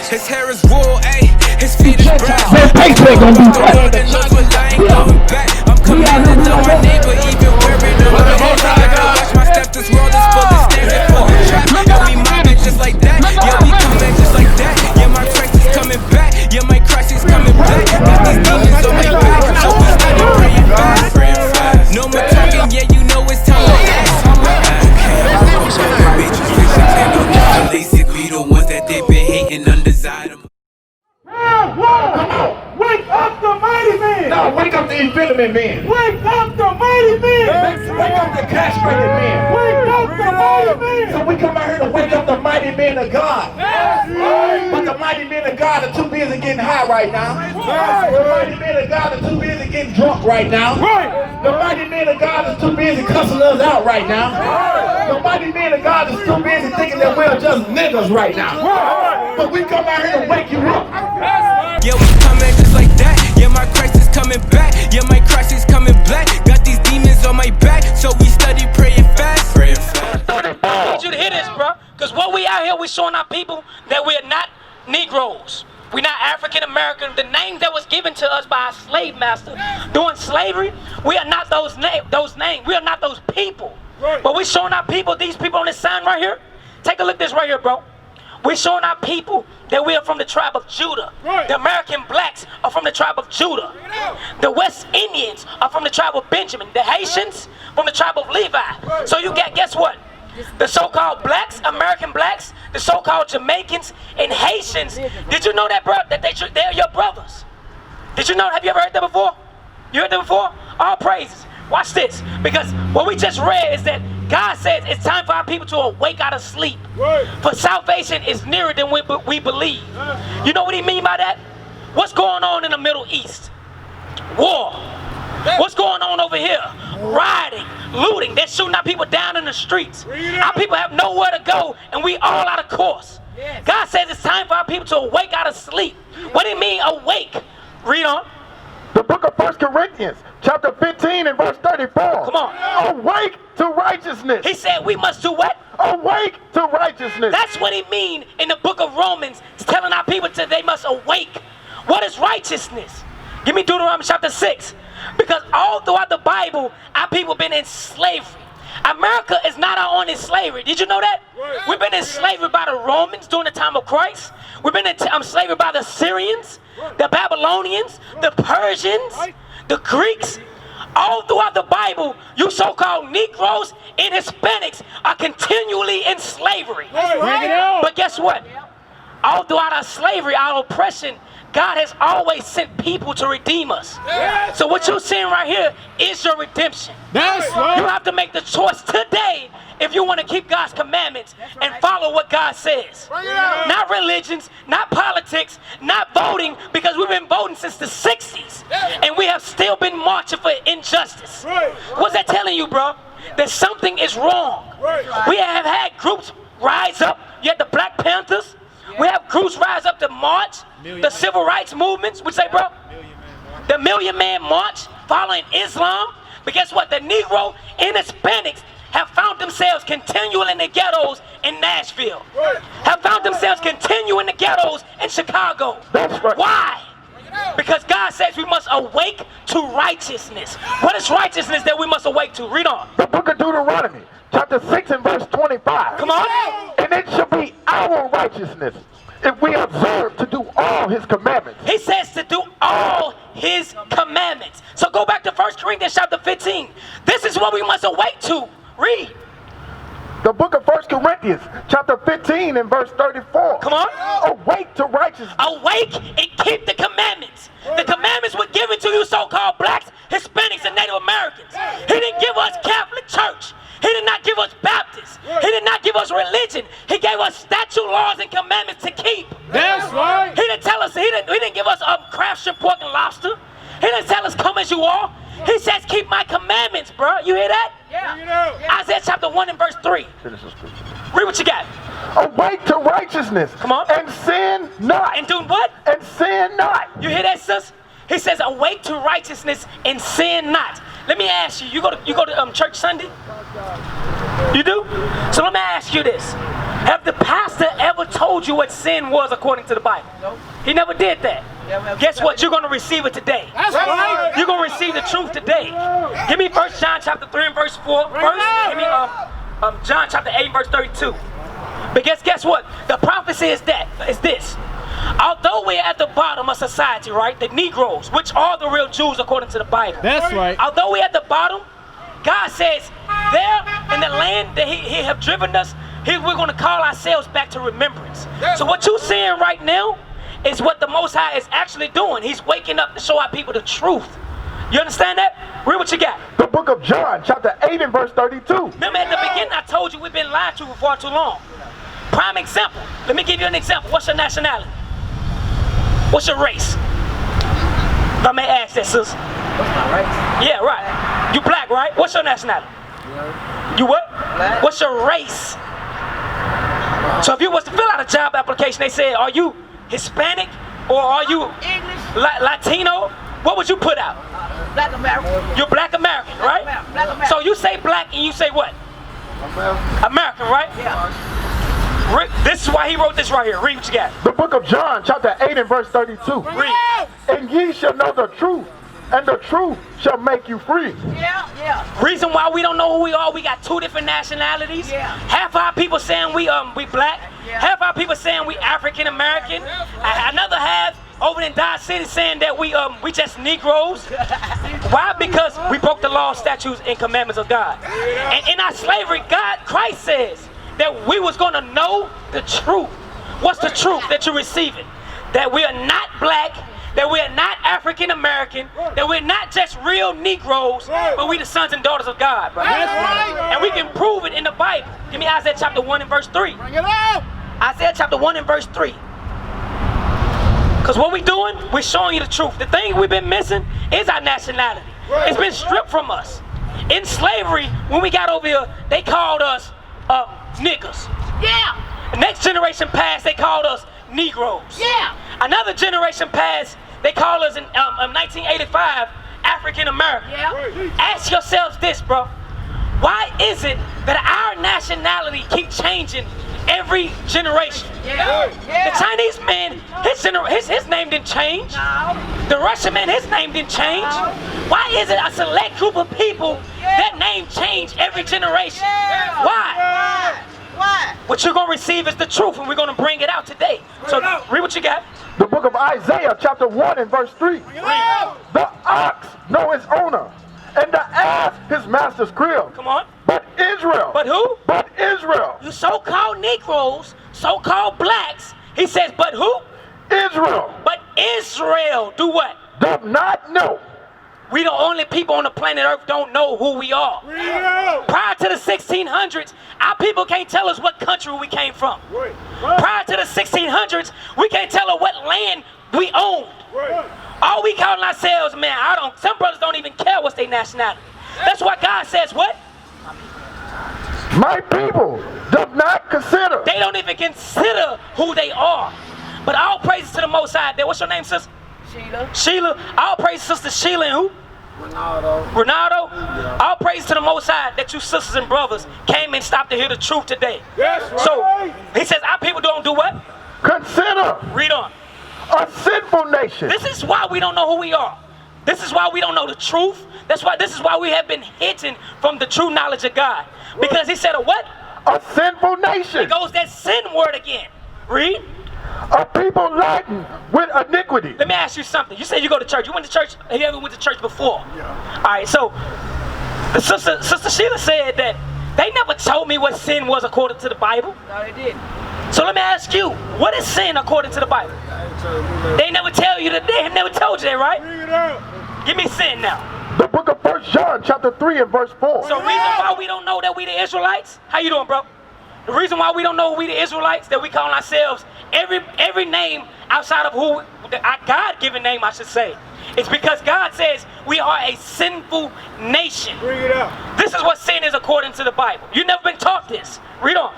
His hair is wool, ayy. His feet is brown. Man, paycheck gonna do that. I'm coming to tell my neighbor, even wearing a hood. I gotta watch my step, this world is full of snares and full of traps. Yeah, we mobbing just like that. Yeah, we coming just like that. Yeah, my Christ is coming back. Yeah, my Christ is coming back. Got these demons on my back, so we steady praying fast. No more talking, yeah, you know it's time to act. Lazy, we the ones that they've been hating undesired. Come on, wake up the mighty man. No, wake up the infidel men. Wake up the mighty man. Wake up the castrated men. Wake up the mighty man. So we come out here to wake up the mighty men of God. But the mighty men of God are too busy getting high right now. The mighty men of God are too busy getting drunk right now. The mighty men of God is too busy cussing us out right now. The mighty men of God is too busy thinking that we're just niggas right now. But we come out here to wake you up. Yeah, we coming just like that. Yeah, my Christ is coming back. Yeah, my Christ is coming back. Got these demons on my back, so we study praying fast. I need you to hear this, bro. Because what we out here, we showing our people that we're not Negroes. We're not African American. The name that was given to us by our slave master during slavery, we are not those names. We are not those people. But we showing our people, these people on this sign right here. Take a look at this right here, bro. We're showing our people that we are from the tribe of Judah. The American blacks are from the tribe of Judah. The West Indians are from the tribe of Benjamin. The Haitians from the tribe of Levi. So you get, guess what? The so-called blacks, American blacks, the so-called Jamaicans and Haitians. Did you know that, bro? That they're your brothers? Did you know? Have you ever heard that before? You heard that before? All praises. Watch this, because what we just read is that God says it's time for our people to awake out of sleep. For salvation is nearer than we believe. You know what he mean by that? What's going on in the Middle East? War. What's going on over here? Rioting, looting. They're shooting our people down in the streets. Our people have nowhere to go, and we all out of course. God says it's time for our people to awake out of sleep. What do you mean awake? Read on. The book of 1 Corinthians, chapter 15 and verse 34. Come on. Awake to righteousness. He said we must do what? Awake to righteousness. That's what he mean in the book of Romans. It's telling our people that they must awake. What is righteousness? Give me Deuteronomy chapter 6. Because all throughout the Bible, our people been in slavery. America is not our own in slavery. Did you know that? We've been in slavery by the Romans during the time of Christ. We've been in slavery by the Syrians, the Babylonians, the Persians, the Greeks. All throughout the Bible, you so-called Negroes and Hispanics are continually in slavery. But guess what? All throughout our slavery, our oppression, God has always sent people to redeem us. So what you're seeing right here is your redemption. That's right. You have to make the choice today if you want to keep God's commandments and follow what God says. Not religions, not politics, not voting, because we've been voting since the 60s. And we have still been marching for injustice. What's that telling you, bro? That something is wrong. We have had groups rise up. You had the Black Panthers. We have groups rise up to march. The civil rights movements. We say, bro? The Million Man March following Islam. But guess what? The Negro and Hispanics have found themselves continuing in the ghettos in Nashville. Have found themselves continuing in the ghettos in Chicago. Why? Because God says we must awake to righteousness. What is righteousness that we must awake to? Read on. The book of Deuteronomy, chapter 6 and verse 25. Come on. And it shall be our righteousness if we observe to do all his commandments. He says to do all his commandments. So go back to 1 Corinthians chapter 15. This is what we must awake to. Read. The book of 1 Corinthians, chapter 15 and verse 34. Come on. Awake to righteousness. Awake and keep the commandments. The commandments were given to you so-called blacks, Hispanics, and Native Americans. He didn't give us Catholic Church. He did not give us Baptists. He did not give us religion. He gave us statute, laws, and commandments to keep. That's right. He didn't tell us, he didn't give us crab, shrimp, pork, and lobster. He didn't tell us come as you are. He says keep my commandments, bro. You hear that? Yeah. Isaiah chapter 1 and verse 3. Read what you got. Awake to righteousness. Come on. And sin not. And do what? And sin not. You hear that, sis? He says awake to righteousness and sin not. Let me ask you, you go to church Sunday? You do? So let me ask ask you this. Have the pastor ever told you what sin was according to the Bible? Nope. He never did that. Yeah, Guess what? You're going to receive it today. That's right. You're going to receive the truth today. Give me 1 John chapter 3 and verse 4. First, give me John chapter 8 and verse 32. But guess what? The prophecy is this. Although we're at the bottom of society, right? The Negroes, which are the real Jews according to the Bible. That's right. Although we're at the bottom, God says, there in the land that He have driven us, we're going to call ourselves back to remembrance. So what you're seeing right now is what the Most High is actually doing. He's waking up to show our people the truth. You understand that? Read what you got. The book of John, chapter 8 and verse 32. Remember at the beginning I told you we've been lied to for far too long. Prime example. Let me give you an example. What's your nationality? What's your race? If I may ask that, sis. What's my race? Yeah, right. You black, right? What's your nationality? You what? Black. What's your race? So if you was to fill out a job application, they said, are you Hispanic or are you English. Latino? What would you put out? Black American. You're black American, right? Black American. So you say black and you say what? American, right? Yeah. This is why he wrote this right here. Read what you got. The book of John, chapter 8 and verse 32. Read. And ye shall know the truth, and the truth shall make you free. Yeah. Reason why we don't know who we are, we got two different nationalities. Yeah. Half our people saying we black. Yeah. Half our people saying we African American. Another half over in Dodge City saying that we just Negroes. Why? Because we broke the law, statutes, and commandments of God. And in our slavery, Christ says that we was gonna know the truth. What's the truth that you're receiving? That we are not black, that we are not African American, that we're not just real Negroes, but we the sons and daughters of God, bro. And we can prove it in the Bible. Give me Isaiah chapter 1 and verse 3. Bring it out. Isaiah chapter 1 and verse 3. Because what we're doing, we're showing you the truth. The thing we've been missing is our nationality. It's been stripped from us. In slavery, when we got over here, they called us niggas. Yeah. The next generation passed, they called us Negroes. Yeah. Another generation passed, they called us in 1985 African American. Yeah. Ask yourselves this, bro. Why is it that our nationality keep changing every generation? Yeah. The Chinese man, his name didn't change. No. The Russian man, his name didn't change. Why is it a select group of people that name change every generation? Yeah. Why? Why? What you're going to receive is the truth, and we're going to bring it out today. So read what you got. The book of Isaiah, chapter 1 and verse 3. The ox know his owner, and the ass his master's crib. Come on. But Israel. But who? But Israel. You so-called Negroes, so-called blacks. He says, but who? Israel. But Israel. Do what? Does not know. We the only people on the planet Earth don't know who we are. Prior to the 1600s, our people can't tell us what country we came from. Prior to the 1600s, we can't tell us what land we owned. All we calling ourselves, man, some brothers don't even care what's their nationality. That's why God says what? My people does not consider. They don't even consider who they are. But all praises to the Most High. What's your name, sister? Sheila. All praise sister Sheila and who? Ronaldo. Yeah. All praise to the Most High that you sisters and brothers came and stopped to hear the truth today. So he says our people don't do what? Consider. Read on. A sinful nation. This is why we don't know who we are. This is why we don't know the truth. This is why we have been hidden from the true knowledge of God. Because he said a what? A sinful nation. It goes that sin word again. Read. A people laden with iniquity. Let me ask you something. You said you go to church. You went to church. Have you ever went to church before? Yeah. All right. So the sister Sheila said that they never told me what sin was according to the Bible. No, they didn't. So let me ask you, what is sin according to the Bible? They never tell you that. They have never told you that, right? Give me sin now. The book of 1 John, chapter 3 and verse 4. So reason why we don't know that we the Israelites? How you doing, bro? The reason why we don't know we the Israelites, that we call ourselves every name outside of who our God-given name, I should say, is because God says we are a sinful nation. Bring it out. This is what sin is according to the Bible. You've never been taught this. Read on.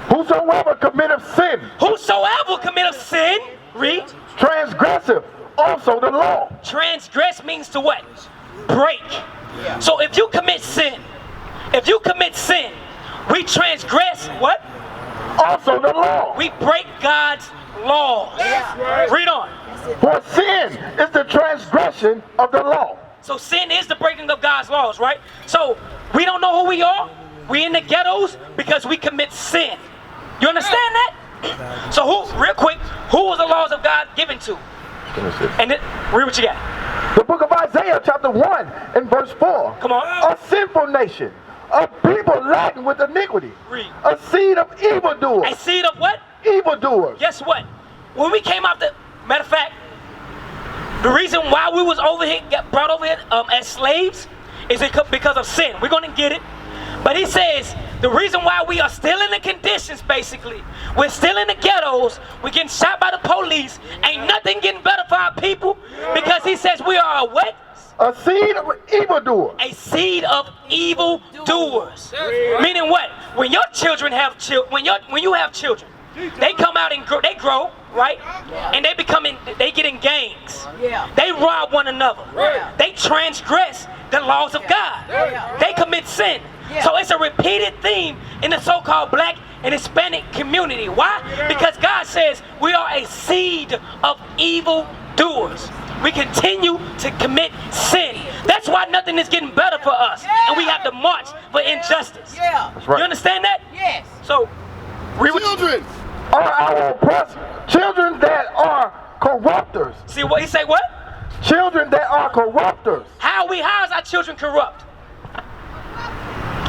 Whosoever committeth sin. Whosoever committeth sin. Read. Transgressive also the law. Transgress means to what? Break. Yeah. So if you commit sin, We transgress what? Also the law. We break God's laws. Yeah. Read on. For sin is the transgression of the law. So sin is the breaking of God's laws, right? So we don't know who we are. We in the ghettos because we commit sin. You understand that? So real quick, who was the laws of God given to? And read what you got. The book of Isaiah chapter 1 and verse 4. Come on. A sinful nation, a people laden with iniquity. Read. A seed of evildoers. A seed of what? Evildoers. Guess what? When we came out matter of fact, the reason why we was over here, got brought over here as slaves is because of sin. We're going to get it. But he says the reason why we are still in the conditions, basically, we're still in the ghettos, we're getting shot by the police, ain't nothing getting better for our people, because he says we are a what? A seed of evildoers. A seed of evil doers. Meaning what? When your children have when you have children, they come out and they grow, right? And they get in gangs. Yeah. They rob one another. They transgress the laws of God. They commit sin. So it's a repeated theme in the so-called black and Hispanic community. Why? Because God says we are a seed of evil doers. We continue to commit sin. That's why nothing is getting better for us. And we have to march for injustice. Yeah. That's right. You understand that? Yes. So, read what Children Are our oppressed children that are corrupters. see what he say what? Children that are corrupters. How is our children corrupt?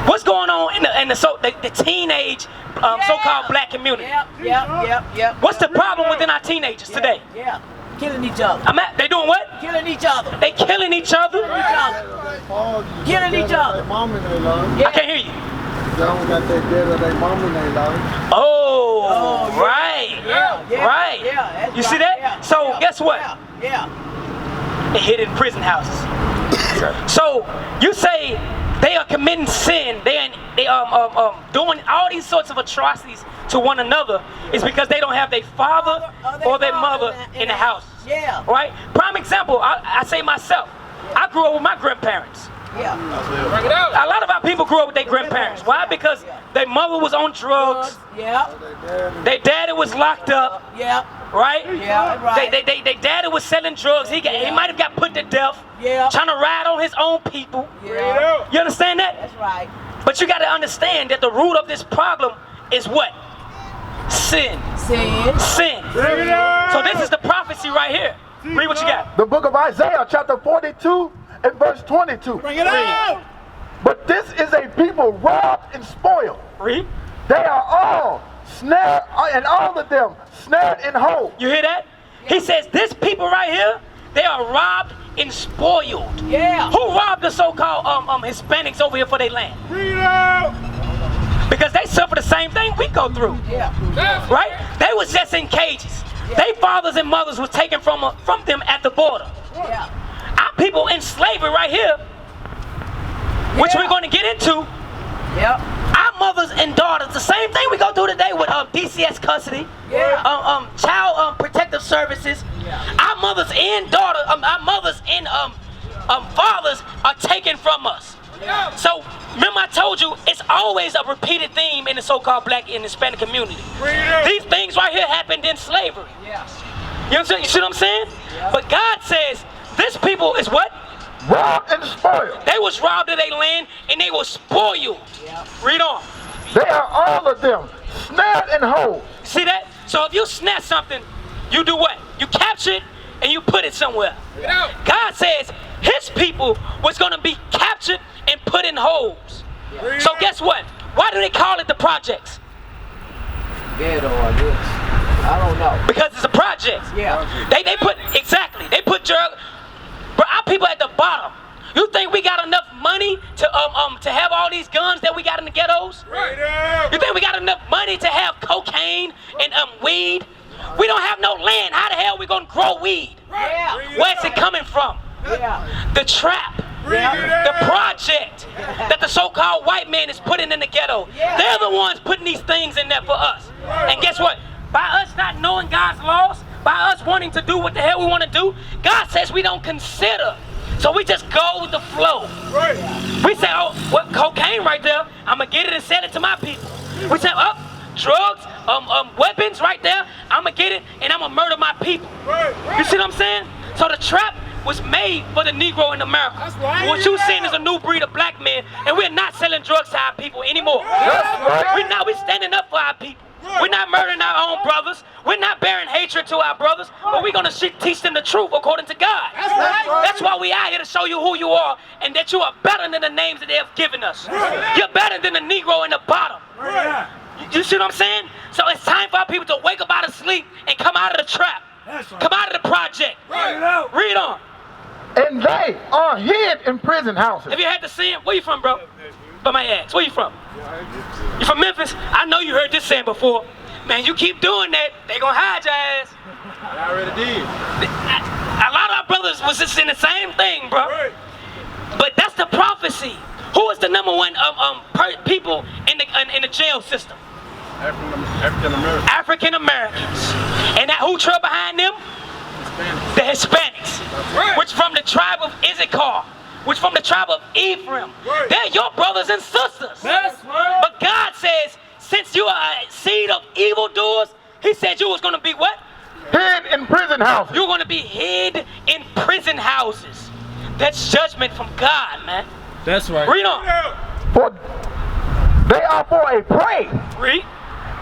What's going on in the teenage so-called black community? Yep. What's the problem within our teenagers today? Yeah. Killing each other. They doing what? Killing each other. They killing each other? Killing each other. I can't hear you. Don't got that dead of their mama they love. Oh, yeah. right. Yeah. Right. Yeah. That's You see right. that? Yeah. So Yeah. guess what? Yeah. They hid in prison houses. So you say they are committing sin, they doing all these sorts of atrocities to one another is because they don't have their father or their mother in the house. Yeah. Right? Prime example, I say myself. I grew up with my grandparents. Yeah. A lot of our people grew up with their grandparents. Why? Because their mother was on drugs, Yeah. their daddy was locked up, Yeah. right? Yeah. Right. Their daddy was selling drugs. He might have got put to death. Yeah. Trying to ride on his own people. Yeah. You understand that? That's right. But you got to understand that the root of this problem is what? Sin. Sin. Sin. So this is the prophecy right here. Read what you got. The book of Isaiah chapter 42 and verse 22. Bring it out! But this is a people robbed and spoiled. Read. They are all snared, and all of them snared in holes. You hear that? He says this people right here, they are robbed and spoiled. Yeah. Who robbed the so-called Hispanics over here for their land? Because they suffer the same thing we go through. Yeah. Right? They was just in cages. Their fathers and mothers was taken from them at the border. Yeah. Our people in slavery right here, which we're going to get into, Yep. our mothers and daughters, the same thing we go through today with DCS custody, Yeah. child protective services. Yeah. Our mothers and daughters, our mothers and fathers are taken from us. Yeah. So remember I told you it's always a repeated theme in the so-called black and Hispanic community. These things right here happened in slavery. Yeah. You see what I'm saying? Yeah. But God says this people is what? Robbed and spoiled. They was robbed of their land and they were spoiled. Yeah. Read on. They are all of them snared in holes. See that? So if you snatch something, you do what? You capture it and you put it somewhere. God says his people was going to be captured and put in holes. So guess what? Why do they call it the projects? Ghetto, I guess. I don't know. Because it's a project. Yeah. They put, exactly, they put but our people at the bottom. You think we got enough money to have all these guns that we got in the ghettos? You think we got enough money to have cocaine and weed? We don't have no land. How the hell we gonna grow weed? Yeah. Where's it coming from? Yeah. The trap. Yeah. The project that the so-called white man is putting in the ghetto. Yeah. They're the ones putting these things in there for us. And guess what? By us not knowing God's laws, by us wanting to do what the hell we want to do, God says we don't consider So we just go with the flow. Right. We say, oh, what, cocaine right there. I'm gonna get it and sell it to my people. We say, oh, drugs, weapons right there. I'm gonna get it and I'm gonna murder my people. Right. You see what I'm saying? So the trap was made for the Negro in America. That's right. What you seeing is a new breed of black men, and we're not selling drugs to our people anymore. We're standing up for our people. We're not murdering our own brothers. We're not bearing hatred to our brothers, but we're gonna teach them the truth according to God. That's right. That's why we out here to show you who you are and that you are better than the names that they have given us. You're better than the Negro in the bottom. Right. You see what I'm saying? So it's time for our people to wake up out of sleep and come out of the trap. That's right. Come out of the project. Right. Read on. And they are hid in prison houses. Have you had to see him? Where you from, bro? By my ass. Where you from? You from Memphis? I know you heard this saying before. Man, you keep doing that, they gonna hide your ass. I already did. A lot of our brothers was just in the same thing, bro. Right. But that's the prophecy. Who is the number one people in the jail system? African American. African Americans. And that who trail behind them? Hispanic. The Hispanics. Right. Which from the tribe of Issachar. Which from the tribe of Ephraim. Right. They're your brothers and sisters. That's right. But God says, since you are a seed of evildoers, He said you was going to be what? Hid in prison houses. You're going to be hid in prison houses. That's judgment from God, man. That's right. Read on. For they are for a prey, Read.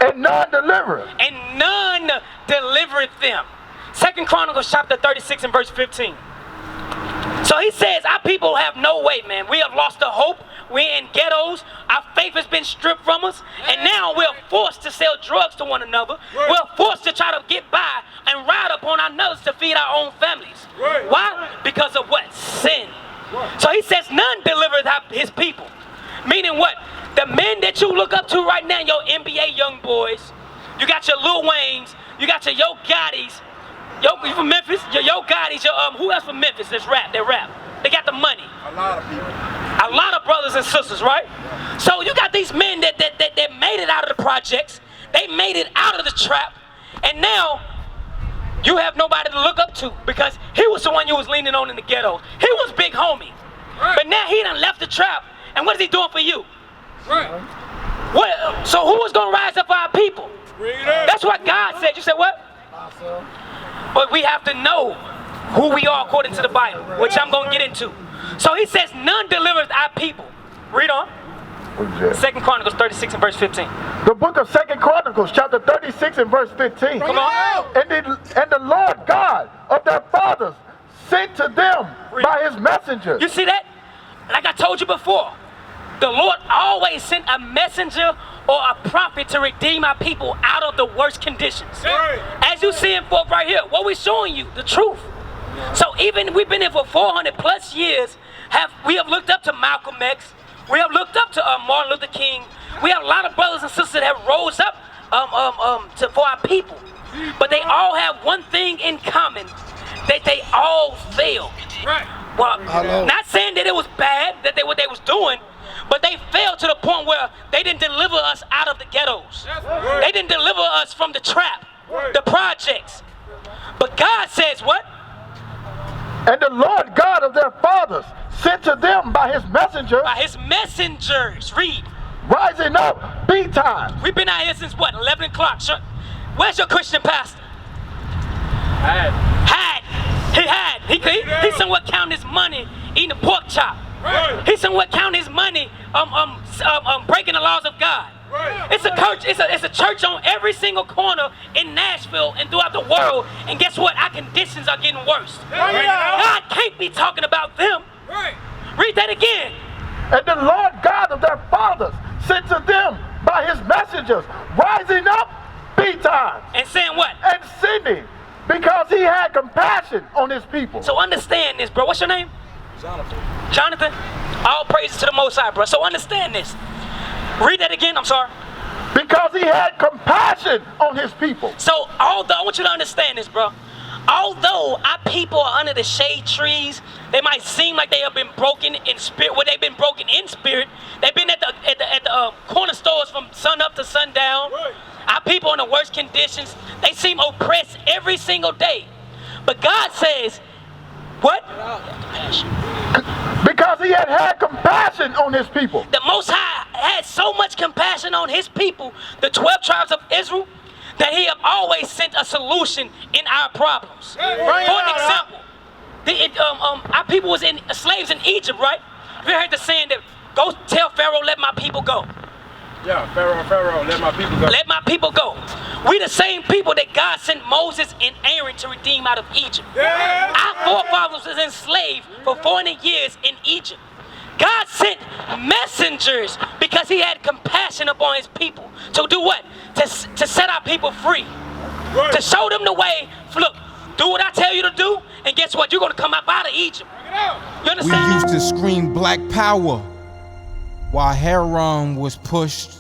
and none delivereth. And none delivereth them. 2 Chronicles chapter 36 and verse 15. So he says, our people have no way, man. We have lost the hope. We're in ghettos. Our faith has been stripped from us. And now we're forced to sell drugs to one another. Right. We're forced to try to get by and ride upon our nose to feed our own families. Right. Why? Because of what? Sin. So he says, none delivereth his people. Meaning what? The men that you look up to right now, your NBA young boys, you got your Lil Waynes, you got your Yo Gottis, you from Memphis? Your Yo Gottis, who else from Memphis that's rap? They rap. They got the money. A lot of people. A lot of brothers and sisters, right? So you got these men that made it out of the projects. They made it out of the trap. And now you have nobody to look up to because he was the one you was leaning on in the ghettos. He was big homie. Right. But now he done left the trap. And what is he doing for you? Right. What? So who is going to rise up for our people? Read it. That's what God said. You said what? But we have to know who we are according to the Bible, which I'm going to get into. So he says, none delivereth our people. Read on. 2 Chronicles 36 and verse 15. The book of 2 Chronicles, chapter 36 and verse 15. Come on. And the Lord God of their fathers sent to them by his messengers. You see that? Like I told you before, the Lord always sent a messenger or a prophet to redeem our people out of the worst conditions. Right. As you see in forth right here, what we're showing you, the truth. So even we've been here for 400 plus years, we have looked up to Malcolm X, we have looked up to Martin Luther King. We have a lot of brothers and sisters that have rose up for our people. But they all have one thing in common, that they all failed. Right. Well, not saying that it was bad, that what they was doing, but they failed to the point where they didn't deliver us out of the ghettos. Right. They didn't deliver us from the trap, Right. the projects. But God says what? And the Lord God of their fathers sent to them by his messengers, By his messengers. Read. rising up betimes. We've been out here since what? 11 o'clock. Where's your Christian pastor? He somewhat counting his money eating a pork chop. Right. He somewhat counting his money breaking the laws of God. Right. It's a church on every single corner in Nashville and throughout the world. And guess what? Our conditions are getting worse. Right. God can't be talking about them. Right. Read that again. And the Lord God of their fathers sent to them by his messengers, rising up betimes. And saying what? And sending, because he had compassion on his people. So understand this, bro. What's your name? Jonathan. All praises to the Most High, bro. So understand this. Read that again. I'm sorry. Because he had compassion on his people. So although, I want you to understand this, bro. Although our people are under the shade trees, they might seem like they have been broken in spirit. Well, they've been broken in spirit. They've been at the corner stores from sun up to sundown. Right. Our people in the worst conditions. They seem oppressed every single day. But God says, what? he had compassion on his people. The Most High had so much compassion on his people, the 12 tribes of Israel, that he have always sent a solution in our problems. For an example, our people was slaves in Egypt, right? You heard the saying that, go tell Pharaoh, let my people go. Yeah, Pharaoh, let my people go. Let my people go. We the same people that God sent Moses and Aaron to redeem out of Egypt. Our forefathers was enslaved for 400 years in Egypt. God sent messengers because he had compassion upon his people. To do what? To set our people free. To show them the way. Look, do what I tell you to do, and guess what? You're going to come up out of Egypt. You understand? We used to scream black power while Haran was pushed.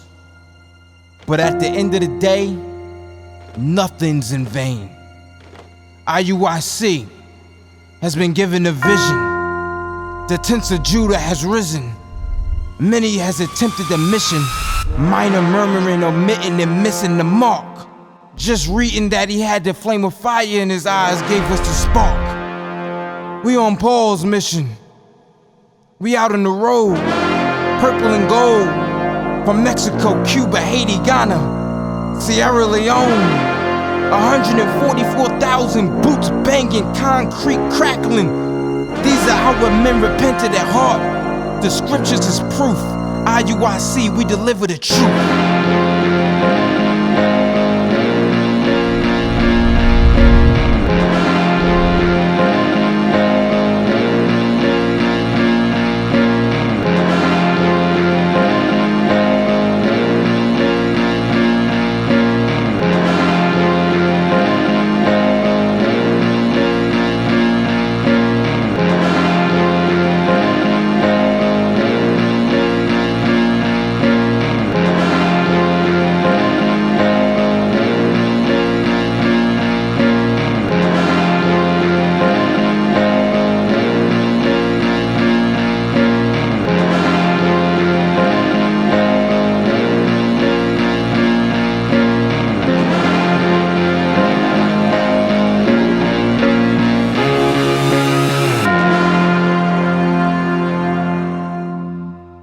But at the end of the day, nothing's in vain. IUIC has been given a vision. The tents of Judah has risen. Many has attempted the mission. Minor murmuring, omitting, and missing the mark. Just reading that he had the flame of fire in his eyes gave us the spark. We on Paul's mission. We out on the road, purple and gold. From Mexico, Cuba, Haiti, Ghana, Sierra Leone. 144,000 boots banging, concrete crackling. These are our men repented at heart. The scriptures is proof. IUIC, we deliver the truth.